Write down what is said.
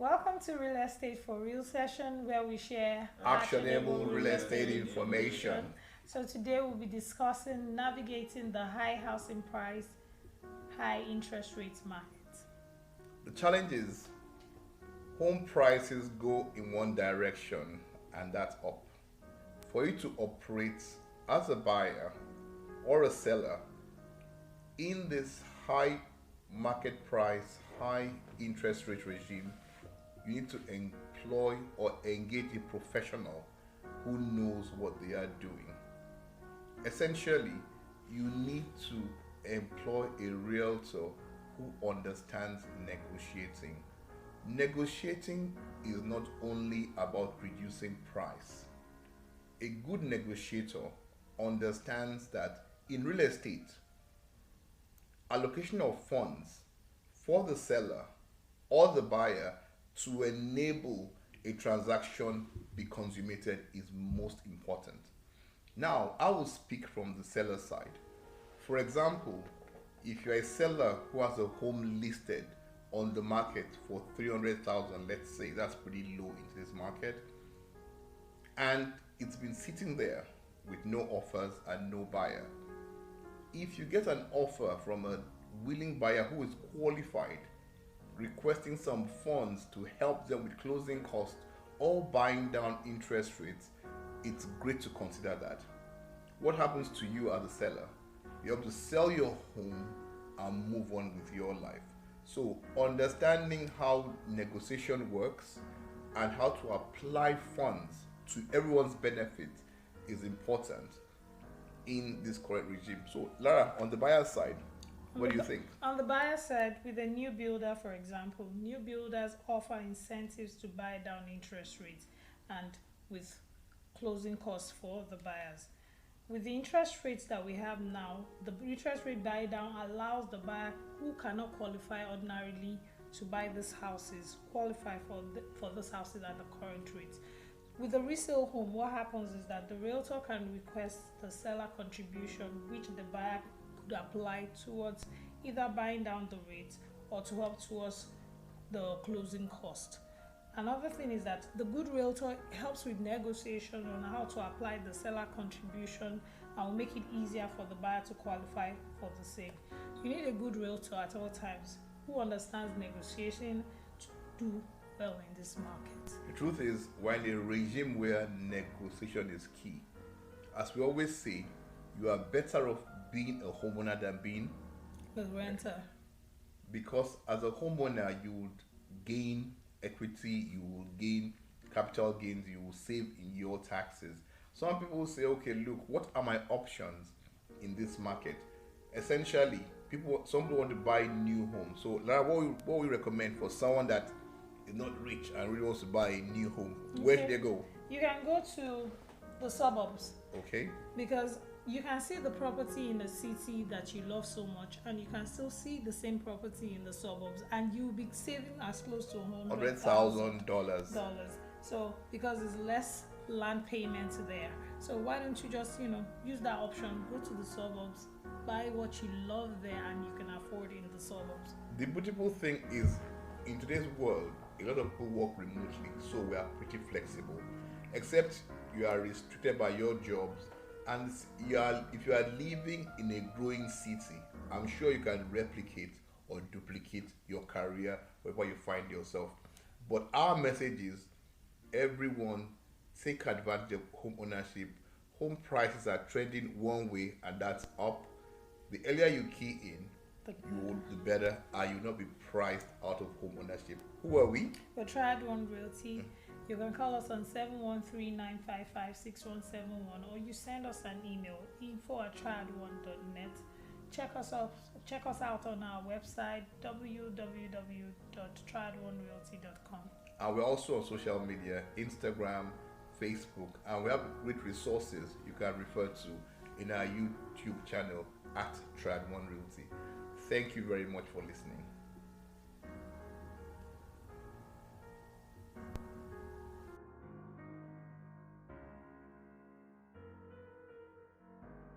Welcome to Real Estate for Real session where we share Actionable real estate information. So today we'll be discussing navigating the high housing price, high interest rates market. The challenge is home prices go in one direction and that's up. For you to operate as a buyer or a seller in this high market price, high interest rate regime, you need to employ or engage a professional who knows what they are doing. Essentially, you need to employ a realtor who understands negotiating. Negotiating is not only about reducing price. A good negotiator understands that in real estate, allocation of funds for the seller or the buyer to enable a transaction be consummated is most important. Now, I will speak from the seller side. For example, if you're a seller who has a home listed on the market for 300,000, let's say, that's pretty low in this market, and it's been sitting there with no offers and no buyer. If you get an offer from a willing buyer who is qualified, requesting some funds to help them with closing costs or buying down interest rates, it's great to consider that. What happens to you as a seller? You have to sell your home and move on with your life. So understanding how negotiation works and how to apply funds to everyone's benefit is important in this current regime. So Lara, on the buyer side, what do you think? On the buyer side, with a new builder, for example, new builders offer incentives to buy down interest rates and with closing costs for the buyers. With the interest rates that we have now, the interest rate buy down allows the buyer who cannot qualify ordinarily to buy these houses, qualify for these houses at the current rates. With a resale home, what happens is that the realtor can request the seller contribution, which the buyer could apply towards either buying down the rate or to help towards the closing cost. Another thing is that the good realtor helps with negotiation on how to apply the seller contribution and will make it easier for the buyer to qualify for the same. You need a good realtor at all times who understands negotiation to do well in this market. The truth is, we're in a regime where negotiation is key. As we always say, you are better off being a homeowner than being the renter. Because as a homeowner, you would gain equity, you will gain capital gains, you will save in your taxes. Some people say, okay, look, what are my options in this market? Essentially, some people want to buy new homes. So Lara, what we recommend for someone that is not rich and really wants to buy a new home? Where should they go? You can go to the suburbs. Okay. Because you can see the property in the city that you love so much, and you can still see the same property in the suburbs, and you'll be saving as close to $100,000. So because there's less land payments there, so why don't you just use that option, go to the suburbs, buy what you love there, and you can afford it in the suburbs. The beautiful thing is, in today's world, a lot of people work remotely, so we are pretty flexible, except you are restricted by your jobs. And if you are living in a growing city, I'm sure you can replicate or duplicate your career wherever you find yourself. But our message is, everyone take advantage of home ownership. Home prices are trending one way, and that's up. The earlier you key in, the better, and you will not be priced out of home ownership. Who are we? We're Triad One Realty. You can call us on 713-955-6171, or you send us an email, info@triad1.net. Check us out on our website, www.triad1realty.com. And we're also on social media, Instagram, Facebook, and we have great resources you can refer to in our YouTube channel @Triad1Realty. Thank you very much for listening.